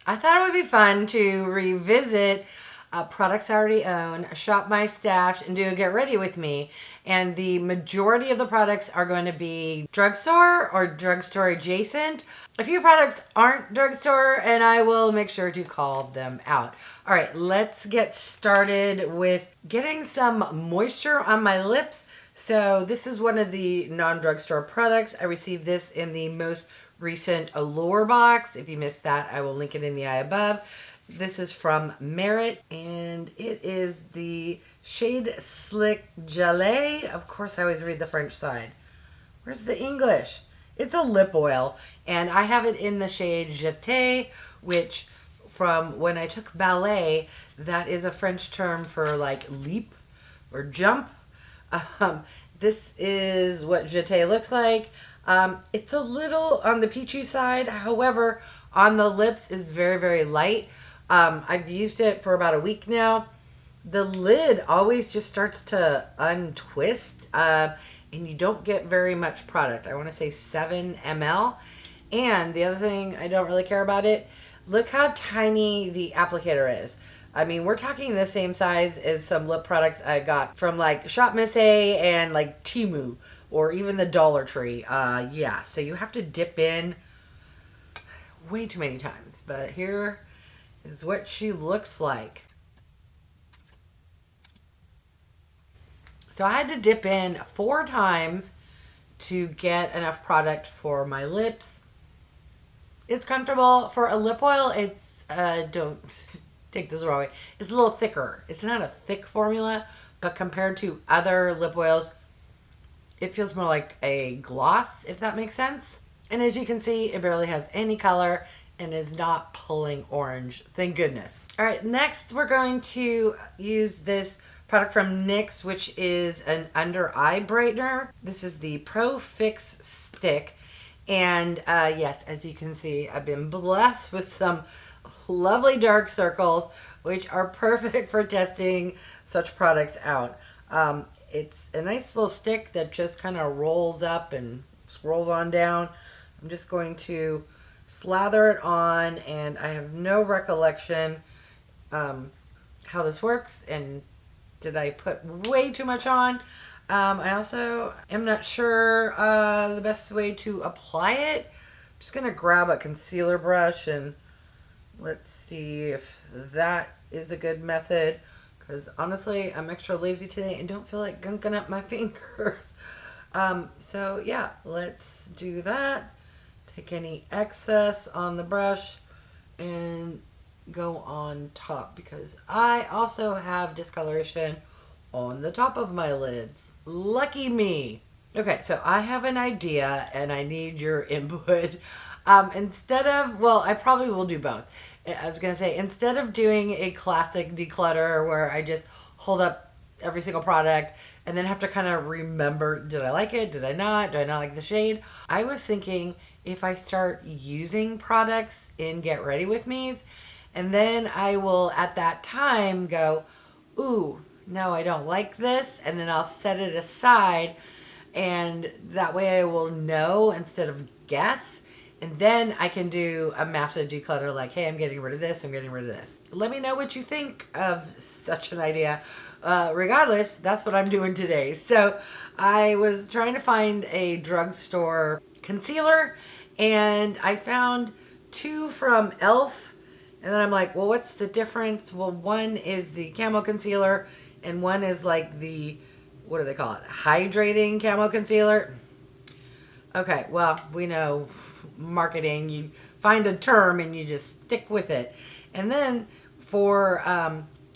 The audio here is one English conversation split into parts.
I thought it would be fun to revisit products I already own, shop my stash, and do a get ready with me. And the majority of the products are going to be drugstore or drugstore adjacent. A few products aren't drugstore, and I will make sure to call them out. All right, let's get started with getting some moisture on my lips. So this is one of the non-drugstore products. I received this in the most recent Allure box. If you missed that, I will link it in the eye above. This is from Merit, and it is the shade Slick Gelée. Of course, I always read the French side. Where's the English? It's a lip oil, and I have it in the shade Jete, which from when I took ballet, that is a French term for like leap or jump. This is what Jete looks like. It's a little on the peachy side. However, on the lips is very, very light. I've used it for about a week now. The lid always just starts to untwist, and you don't get very much product. I want to say 7 ml. And the other thing, I don't really care about it. Look how tiny the applicator is. I mean, we're talking the same size as some lip products I got from like Shop Miss A and like Temu or even the Dollar Tree. Yeah, so you have to dip in way too many times. But here is what she looks like. So I had to dip in 4 times to get enough product for my lips. It's comfortable. For a lip oil, it's, don't take this the wrong way, it's a little thicker. It's not a thick formula, but compared to other lip oils, it feels more like a gloss, if that makes sense. And as you can see, it barely has any color and is not pulling orange. Thank goodness. All right, next we're going to use this product from NYX, which is an under eye brightener. This is the Pro Fix Stick. And yes, as you can see, I've been blessed with some lovely dark circles, which are perfect for testing such products out. It's a nice little stick that just kind of rolls up and scrolls on down. I'm just going to slather it on, and I have no recollection how this works, and did I put way too much on? I also am not sure the best way to apply it. I'm just going to grab a concealer brush and let's see if that is a good method, because honestly, I'm extra lazy today and don't feel like gunking up my fingers. So yeah, let's do that. Take any excess on the brush and go on top, because I also have discoloration on the top of my lids. Lucky me. Okay, so I have an idea and I need your input. Instead of, well, I probably will do both. I was going to say, instead of doing a classic declutter where I just hold up every single product and then have to kind of remember, did I like it? Did I not? Do I not like the shade? I was thinking if I start using products in Get Ready With Me's, and then I will at that time go, ooh, no, I don't like this. And then I'll set it aside, and that way I will know instead of guess. And then I can do a massive declutter like, hey, I'm getting rid of this, I'm getting rid of this. Let me know what you think of such an idea. Regardless, that's what I'm doing today. So I was trying to find a drugstore concealer, and I found 2 from e.l.f. And then I'm like, well, what's the difference? Well, one is the Camo concealer, and one is like the, what do they call it? Hydrating Camo concealer. Okay, well, we know marketing, you find a term and you just stick with it. And then for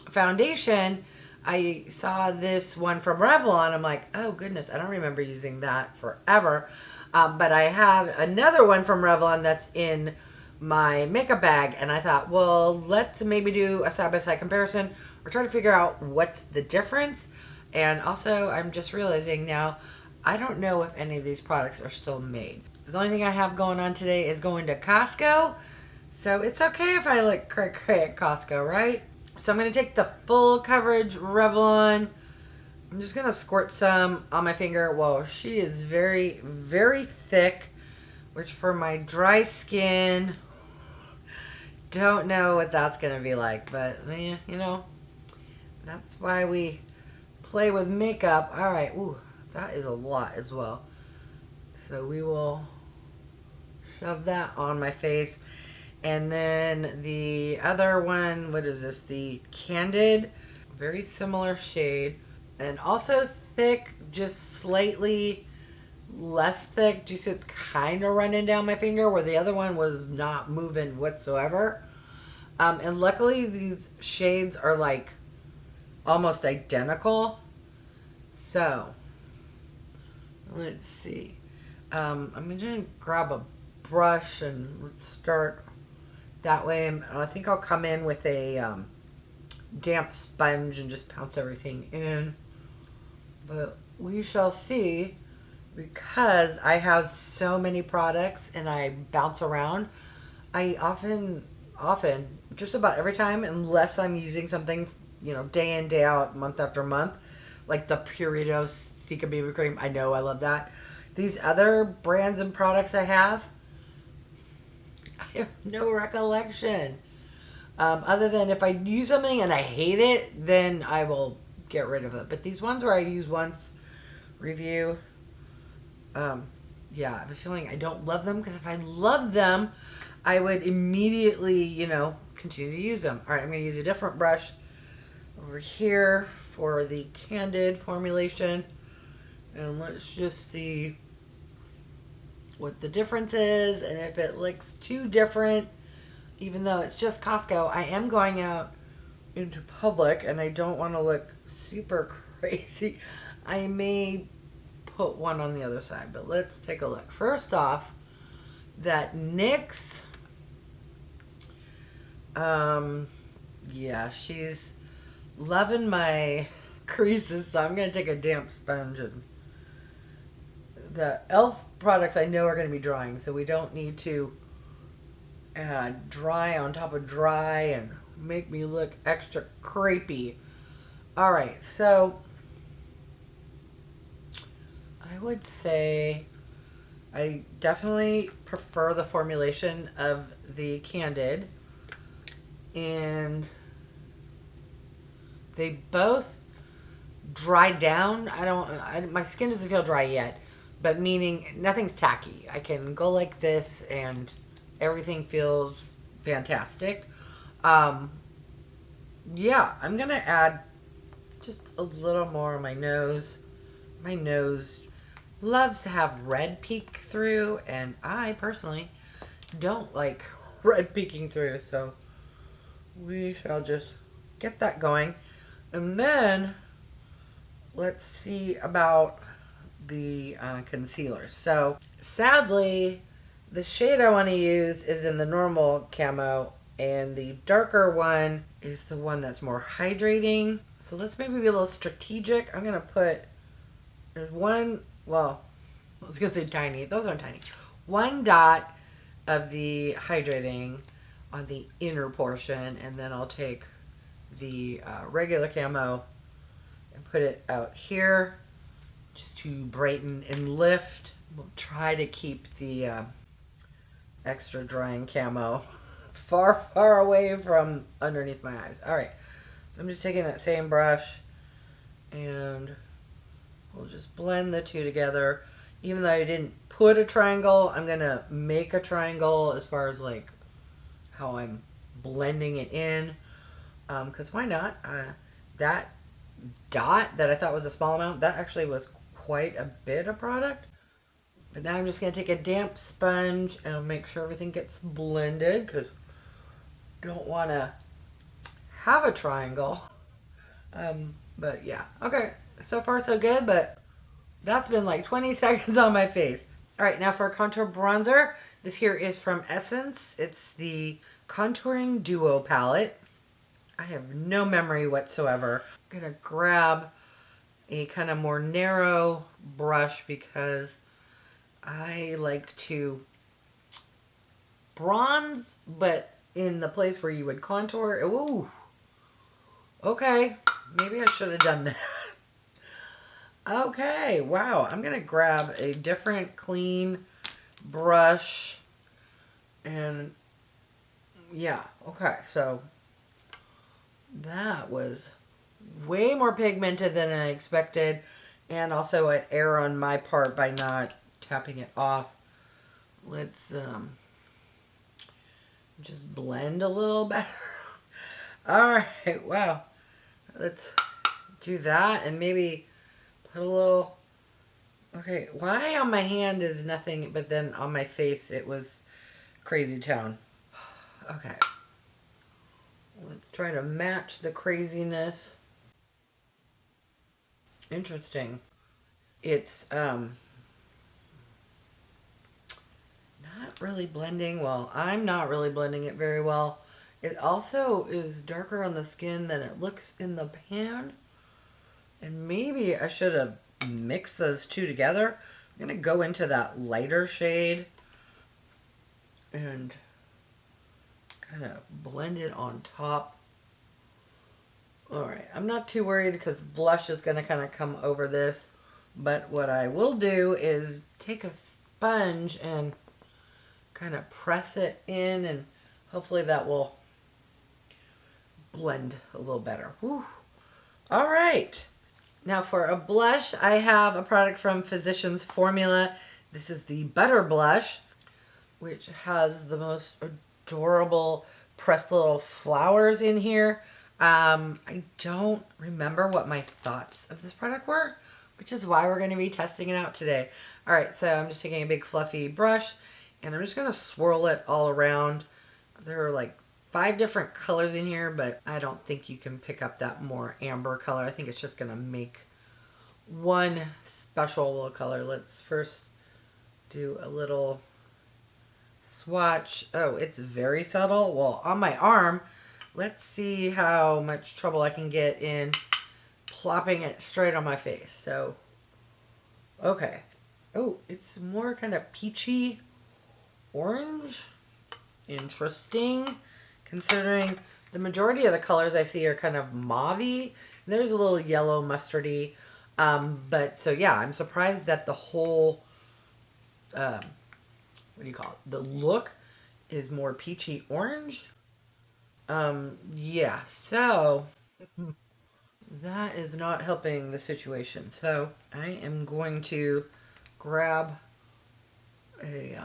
foundation, I saw this one from Revlon. I'm like, oh goodness, I don't remember using that forever. But I have another one from Revlon that's in my makeup bag, and I thought, well, let's maybe do a side-by-side comparison or try to figure out what's the difference. And also, I'm just realizing now, I don't know if any of these products are still made. The only thing I have going on today is going to Costco, so it's okay if I look cray-cray at Costco, right? So I'm going to take the full coverage Revlon. I'm just going to squirt some on my finger. Whoa, she is very, very thick, which for my dry skin don't know what that's going to be like, but you know, that's why we play with makeup. All right. Ooh, that is a lot as well. So we will shove that on my face. And then the other one, what is this? The Candid, very similar shade. And also thick, just slightly less thick. Do you see it's kind of running down my finger where the other one was not moving whatsoever. And luckily these shades are like almost identical. So, let's see. I'm going to grab a brush and let's start that way. And I think I'll come in with a damp sponge and just pounce everything in. But we shall see, because I have so many products and I bounce around. I often, just about every time, unless I'm using something, you know, day in, day out, month after month, like the Purito Cica BB Cream. I know, I love that. These other brands and products I have no recollection. Other than if I use something and I hate it, then I will get rid of it. But these ones where I use once, review, yeah, I have a feeling I don't love them, because if I loved them, I would immediately, you know, continue to use them. All right, I'm going to use a different brush over here for the Candid formulation. And let's just see what the difference is, and if it looks too different, even though it's just Costco. I am going out into public and I don't want to look super crazy. I may put one on the other side, but let's take a look. First off, that NYX, yeah, she's loving my creases, so I'm going to take a damp sponge. And the e.l.f. products I know are going to be drying, so we don't need to dry on top of dry and make me look extra crepey. All right, so I would say I definitely prefer the formulation of the Candid, and they both dry down. My skin doesn't feel dry yet, but meaning nothing's tacky. I can go like this and everything feels fantastic. Yeah, I'm gonna add just a little more on my nose. My nose loves to have red peek through, and I personally don't like red peeking through, so we shall just get that going. And then let's see about the concealer. So sadly, the shade I want to use is in the normal Camo, and the darker one is the one that's more hydrating. So let's maybe be a little strategic. I'm going to put, there's one, well, I was going to say tiny. Those aren't tiny. One dot of the hydrating on the inner portion, and then I'll take the regular Camo and put it out here just to brighten and lift. We'll try to keep the extra drying Camo far away from underneath my eyes. All right, so I'm just taking that same brush and we'll just blend the two together. Even though I didn't put a triangle, I'm gonna make a triangle as far as like how I'm blending it in, because why not? That dot that I thought was a small amount, that actually was quite a bit of product. But now I'm just going to take a damp sponge and I'll make sure everything gets blended, because I don't want to have a triangle. But yeah, okay, so far so good, but that's been like 20 seconds on my face. All right, now for a contour bronzer, this here is from Essence. It's the Contouring Duo palette. I have no memory whatsoever. I'm going to grab a kind of more narrow brush because I like to bronze, but in the place where you would contour. Ooh. Okay. Maybe I should have done that. Okay. Wow. I'm going to grab a different clean brush and yeah, okay, so that was way more pigmented than I expected, and also an error on my part by not tapping it off. Let's just blend a little better. All right, wow. Let's do that and maybe put a little. Okay, why on my hand is nothing, but then on my face it was crazy town. Okay. Let's try to match the craziness. Interesting. It's not really blending well. I'm not really blending it very well. It also is darker on the skin than it looks in the pan. And maybe I should have mixed those two together. I'm going to go into that lighter shade and kind of blend it on top. Alright, I'm not too worried because blush is going to kind of come over this. But what I will do is take a sponge and kind of press it in, and hopefully that will blend a little better. Whew. All right. Now for a blush, I have a product from Physicians Formula. This is the Butter Blush, which has the most adorable pressed little flowers in here. I don't remember what my thoughts of this product were, which is why we're going to be testing it out today. All right, so I'm just taking a big fluffy brush, and I'm just going to swirl it all around. There are like 5 different colors in here, but I don't think you can pick up that more amber color. I think it's just going to make one special little color. Let's first do a little swatch. Oh, it's very subtle. Well, on my arm, let's see how much trouble I can get in plopping it straight on my face. So, okay. Oh, it's more kind of peachy orange. Interesting. Considering the majority of the colors I see are kind of mauve-y. There's a little yellow mustardy. But so yeah, I'm surprised that the whole, what do you call it? The look is more peachy orange. Yeah, so that is not helping the situation. So I am going to grab a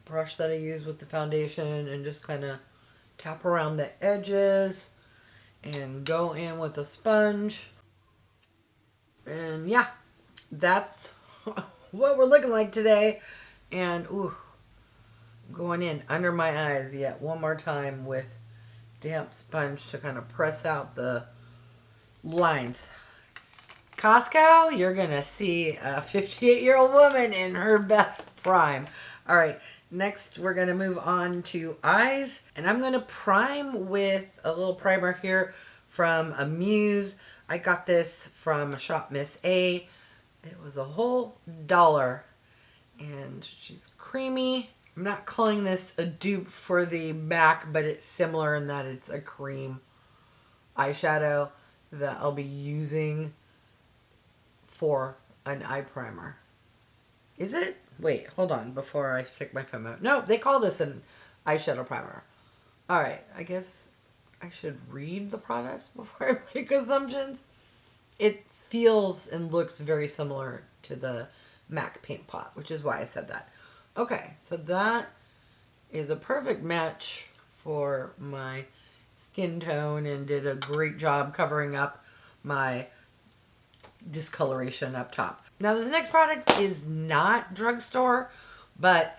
brush that I use with the foundation and just kind of tap around the edges and go in with a sponge. And yeah, that's what we're looking like today. And ooh, going in under my eyes yet one more time with damp sponge to kind of press out the lines. Costco, you're gonna see a 58-year-old woman in her best prime. All right, next we're gonna move on to eyes, and I'm gonna prime with a little primer here from AMUSE. I got this from Shop Miss A. It was a whole $1, and she's creamy. I'm not calling this a dupe for the MAC, but it's similar in that it's a cream eyeshadow that I'll be using for an eye primer. Is it? Wait, hold on before I stick my thumb out. No, they call this an eyeshadow primer. Alright, I guess I should read the products before I make assumptions. It feels and looks very similar to the MAC Paint Pot, which is why I said that. Okay, so that is a perfect match for my skin tone and did a great job covering up my discoloration up top. Now, the next product is not Drugstore, but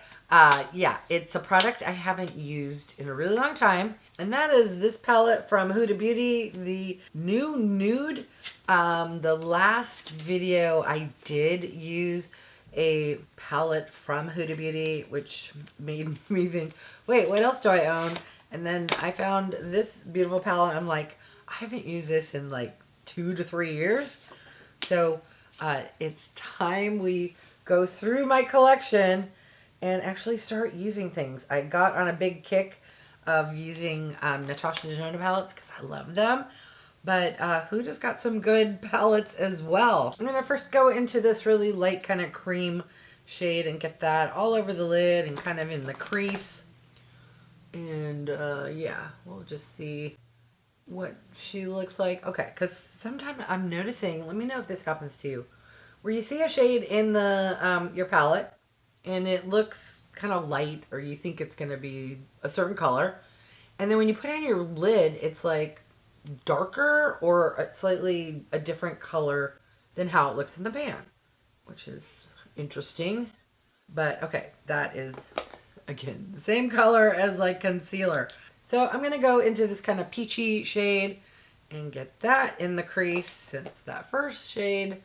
yeah, it's a product I haven't used in a really long time, and that is this palette from Huda Beauty, the new Nude. The last video I did use a palette from Huda Beauty, which made me think, wait, what else do I own? And then I found this beautiful palette. I'm like, I haven't used this in like 2 to 3 years. So it's time we go through my collection and actually start using things. I got on a big kick of using Natasha Denona palettes because I love them. But Huda's got some good palettes as well. I'm going to first go into this really light kind of cream shade and get that all over the lid and kind of in the crease. And yeah, we'll just see what she looks like. Okay, because sometimes I'm noticing, let me know if this happens to you, where you see a shade in the your palette and it looks kind of light, or you think it's going to be a certain color, and then when you put it on your lid, it's like darker or a slightly a different color than how it looks in the pan, which is interesting. But okay, that is again the same color as like concealer. So I'm gonna go into this kind of peachy shade and get that in the crease, since that first shade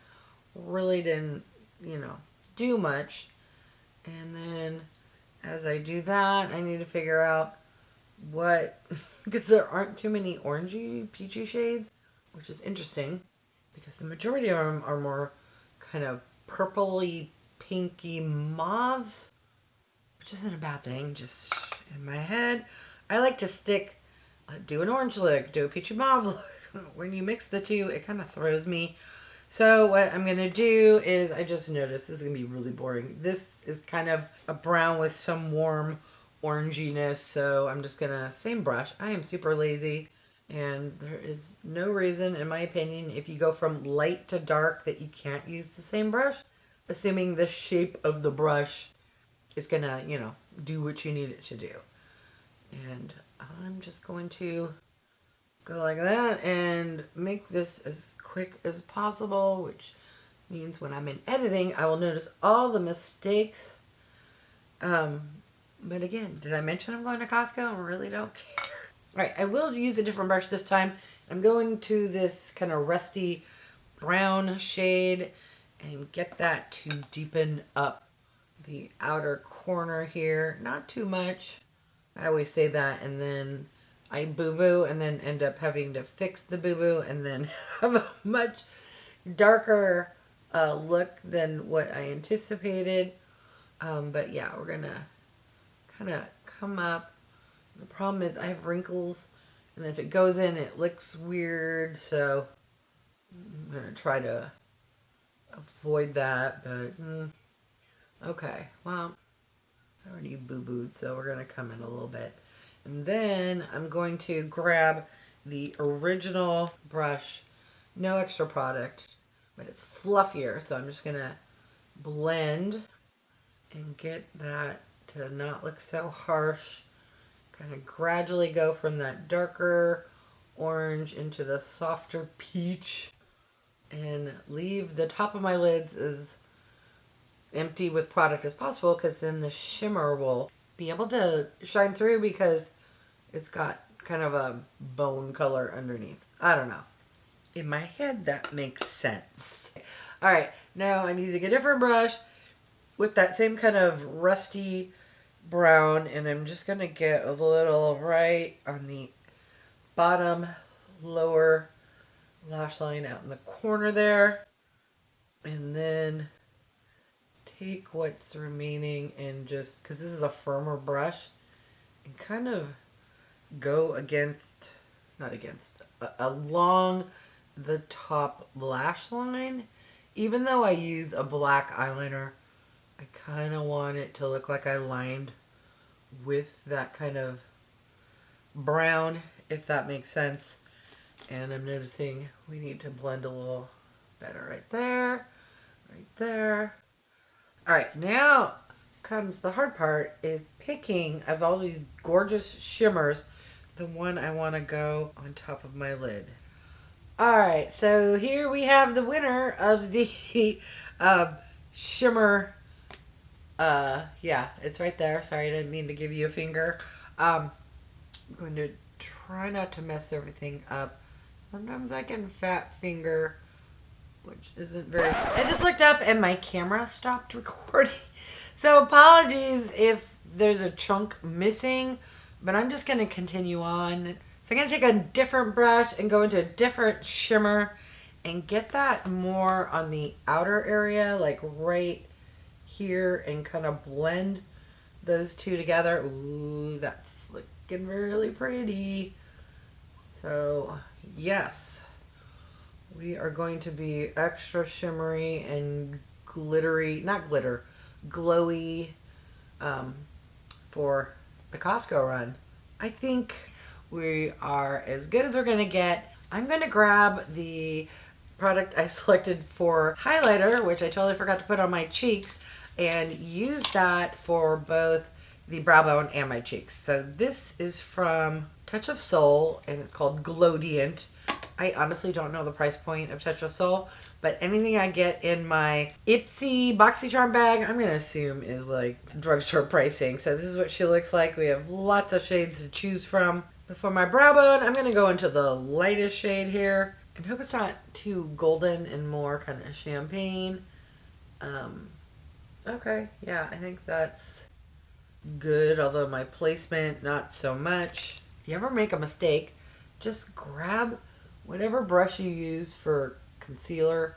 really didn't, you know, do much. And then as I do that, I need to figure out what, because there aren't too many orangey peachy shades, which is interesting because the majority of them are more kind of purpley pinky mauves, which isn't a bad thing. Just in my head, I like to stick, do an orange look, do a peachy mauve look. When you mix the two, it kind of throws me. So what I'm going to do is, I just noticed this is going to be really boring. This is kind of a brown with some warm oranginess. So I'm just going to, same brush. I am super lazy. And there is no reason, in my opinion, if you go from light to dark, that you can't use the same brush. Assuming the shape of the brush is going to, you know, do what you need it to do. And I'm just going to go like that and make this as quick as possible, which means when I'm in editing, I will notice all the mistakes. But again, did I mention I'm going to Costco? I really don't care. All right, I will use a different brush this time. I'm going to this kind of rusty brown shade and get that to deepen up the outer corner here. Not too much. I always say that, and then I boo-boo and then end up having to fix the boo-boo and then have a much darker look than what I anticipated. But yeah, we're going to kind of come up. The problem is I have wrinkles, and if it goes in, it looks weird. So I'm going to try to avoid that. But okay, well, I already boo-booed, so we're going to come in a little bit. And then I'm going to grab the original brush, no extra product, but it's fluffier. So I'm just going to blend and get that to not look so harsh. Kind of gradually go from that darker orange into the softer peach, and leave the top of my lids as empty with product as possible, because then the shimmer will be able to shine through, because it's got kind of a bone color underneath. I don't know. In my head, that makes sense. All right, now I'm using a different brush with that same kind of rusty brown, and I'm just going to get a little right on the bottom lower lash line out in the corner there. And then take what's remaining and just, because this is a firmer brush, and kind of go against, not against, along the top lash line. Even though I use a black eyeliner, I kind of want it to look like I lined with that kind of brown, if that makes sense. And I'm noticing we need to blend a little better right there, right there. All right, now comes the hard part, is picking of all these gorgeous shimmers, the one I want to go on top of my lid. All right, so here we have the winner of the shimmer. Yeah, it's right there. Sorry, I didn't mean to give you a finger. I'm going to try not to mess everything up. Sometimes I can fat finger, which isn't very... I just looked up and my camera stopped recording. So apologies if there's a chunk missing, but I'm just going to continue on. So I'm going to take a different brush and go into a different shimmer and get that more on the outer area, like right here, and kind of blend those two together. Ooh, that's looking really pretty. So yes, we are going to be extra shimmery and glittery, not glitter, glowy for the Costco run. I think we are as good as we're gonna get. I'm gonna grab the product I selected for highlighter, which I totally forgot to put on my cheeks, and use that for both the brow bone and my cheeks. So this is from Touch of Soul, and it's called Glowdient. I honestly don't know the price point of Touch of Soul, but anything I get in my Ipsy BoxyCharm bag, I'm gonna assume is like drugstore pricing. So this is what she looks like. We have lots of shades to choose from. But for my brow bone, I'm gonna go into the lightest shade here, and hope it's not too golden and more kind of champagne. Okay, yeah, I think that's good, although my placement, not so much. If you ever make a mistake, just grab whatever brush you use for concealer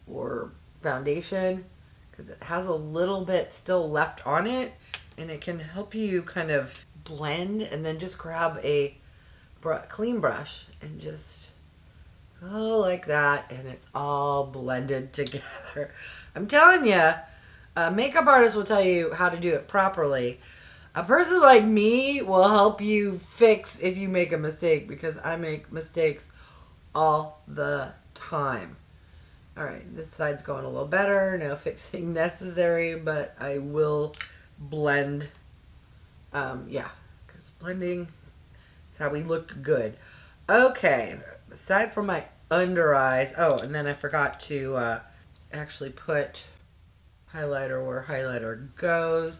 or foundation, because it has a little bit still left on it, and it can help you kind of blend, and then just grab a clean brush and just go like that, and it's all blended together. I'm telling you, a makeup artist will tell you how to do it properly. A person like me will help you fix if you make a mistake, because I make mistakes all the time. Alright, this side's going a little better. No fixing necessary, but I will blend. Yeah, because blending is how we look good. Okay, aside from my under eyes, oh, and then I forgot to actually put highlighter where highlighter goes.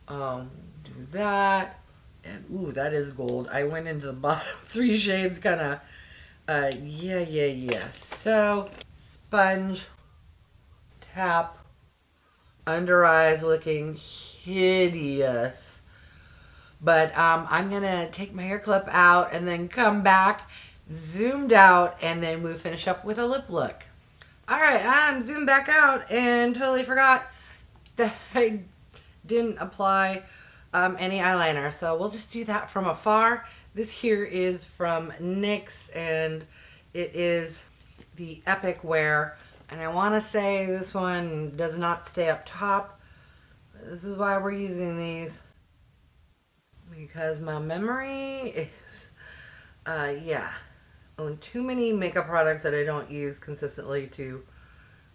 Do that. And ooh, that is gold. I went into the bottom 3 shades kind of, yeah. So, sponge, tap, under eyes looking hideous. But I'm going to take my hair clip out and then come back, zoomed out, and then we'll finish up with a lip look. Alright, I'm zoomed back out and totally forgot that I didn't apply any eyeliner. So we'll just do that from afar. This here is from NYX, and it is the Epic Wear. And I want to say this one does not stay up top. This is why we're using these, because my memory is, yeah, own too many makeup products that I don't use consistently to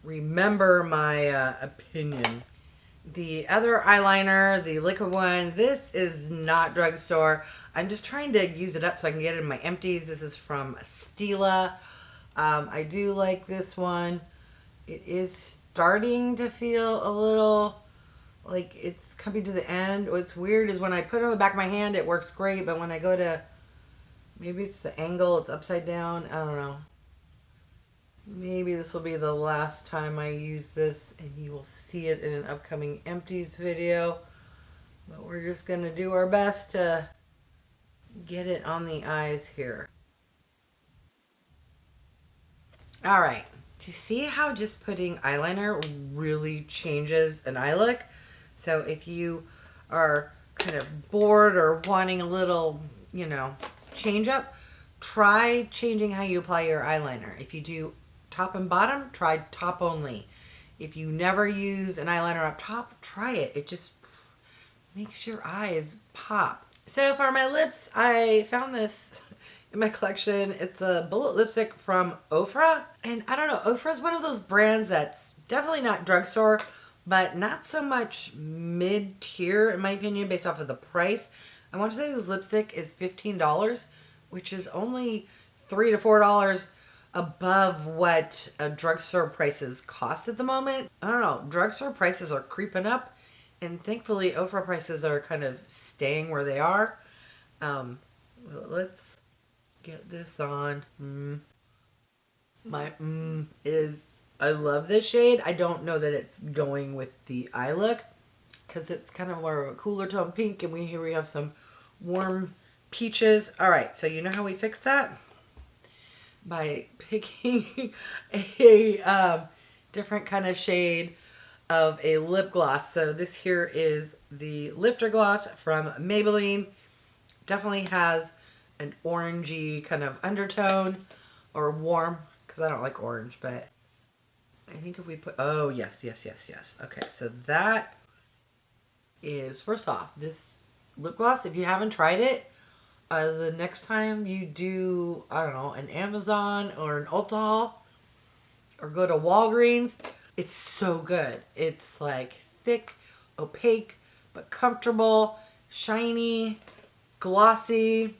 remember my opinion. The other eyeliner, the liquid one, this is not drugstore. I'm just trying to use it up so I can get it in my empties. This is from STILA. I do like this one. It is starting to feel a little like it's coming to the end. What's weird is when I put it on the back of my hand, it works great, but when I go to, maybe it's the angle, it's upside down, I don't know. Maybe this will be the last time I use this, and you will see it in an upcoming empties video. But we're just going to do our best to get it on the eyes here. Alright, do you see how just putting eyeliner really changes an eye look? So if you are kind of bored or wanting a little, you know, change up, try changing how you apply your eyeliner. If you do top and bottom, try top only. If you never use an eyeliner up top, try it. It just makes your eyes pop. So for my lips, I found this in my collection. It's a bullet lipstick from OFRA. And I don't know, OFRA is one of those brands that's definitely not drugstore, but not so much mid-tier in my opinion based off of the price. I want to say this lipstick is $15, which is only $3 to $4 above what drugstore prices cost at the moment. I don't know, drugstore prices are creeping up, and thankfully OFRA prices are kind of staying where they are. Let's get this on. My is, I love this shade. I don't know that it's going with the eye look, because it's kind of more of a cooler tone pink, and here we have some warm peaches. Alright, so you know how we fix that? By picking a different kind of shade of a lip gloss. So this here is the Lifter Gloss from Maybelline. Definitely has an orangey kind of undertone, or warm, because I don't like orange, but I think if we put, oh yes. Okay, so that is, first off, this lip gloss, if you haven't tried it, The next time you do, I don't know, an Amazon or an Ulta haul, or go to Walgreens, it's so good. It's like thick, opaque, but comfortable, shiny, glossy.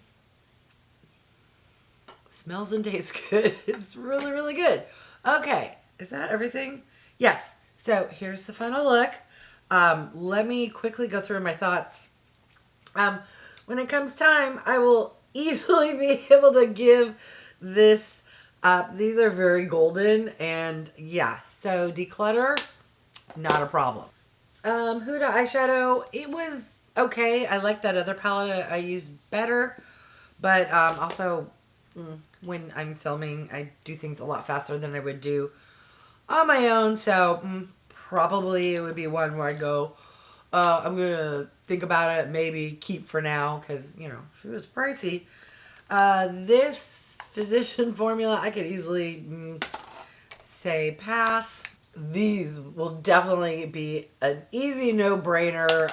Smells and tastes good. It's really, really good. Okay, is that everything? Yes. So here's the final look. Let me quickly go through my thoughts. When it comes time, I will easily be able to give this up. These are very golden, and yeah, so declutter, not a problem. Huda eyeshadow, it was okay. I like that other palette I used better, but also when I'm filming, I do things a lot faster than I would do on my own, so probably it would be one where I go, I'm gonna think about it, maybe keep for now, because, you know, she was pricey. This Physician formula, I could easily say pass. These will definitely be an easy no-brainer.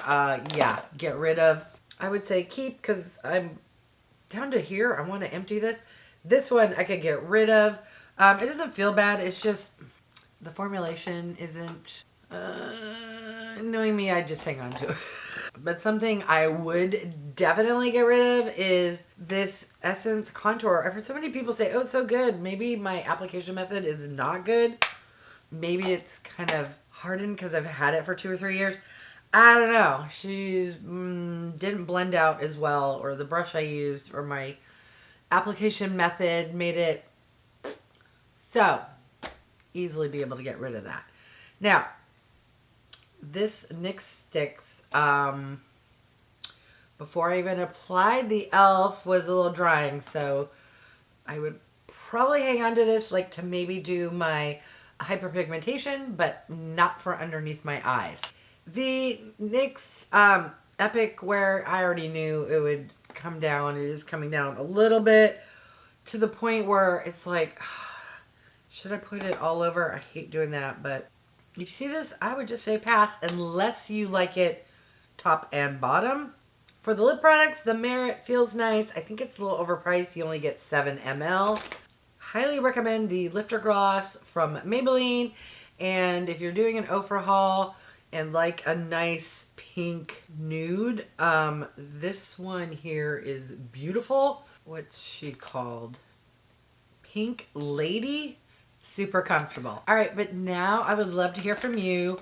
Yeah, get rid of. I would say keep, because I'm down to here. I want to empty this. This one I could get rid of. It doesn't feel bad. It's just the formulation isn't... knowing me, I'd just hang on to it. But something I would definitely get rid of is this Essence Contour. I've heard so many people say, oh, it's so good. Maybe my application method is not good. Maybe it's kind of hardened because I've had it for 2 or 3 years. I don't know. She didn't blend out as well, or the brush I used or my application method made it so easily be able to get rid of that. Now, this NYX sticks, before I even applied the e.l.f. was a little drying, so I would probably hang on to this like to maybe do my hyperpigmentation, but not for underneath my eyes. The NYX Epic, where I already knew it would come down, it is coming down a little bit to the point where it's like, should I put it all over? I hate doing that, but if you see this, I would just say pass unless you like it top and bottom. For the lip products, the Merit feels nice. I think it's a little overpriced. You only get 7 ml. Highly recommend the Lifter Gloss from Maybelline. And if you're doing an OFRA haul and like a nice pink nude, this one here is beautiful. What's she called? Pink Lady? Super comfortable. All right, but now I would love to hear from you.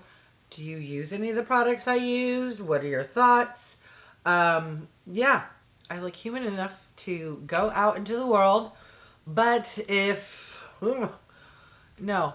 Do you use any of the products I used? What are your thoughts? Yeah, I look human enough to go out into the world, but if, no,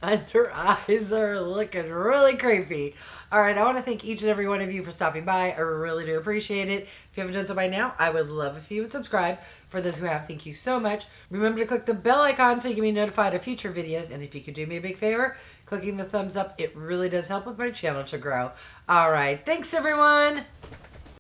under eyes are looking really creepy. All right, I want to thank each and every one of you for stopping by. I really do appreciate it. If you haven't done so by now, I would love if you would subscribe. For those who have, thank you so much. Remember to click the bell icon so you can be notified of future videos. And if you could do me a big favor, clicking the thumbs up, it really does help with my channel to grow. All right, thanks everyone.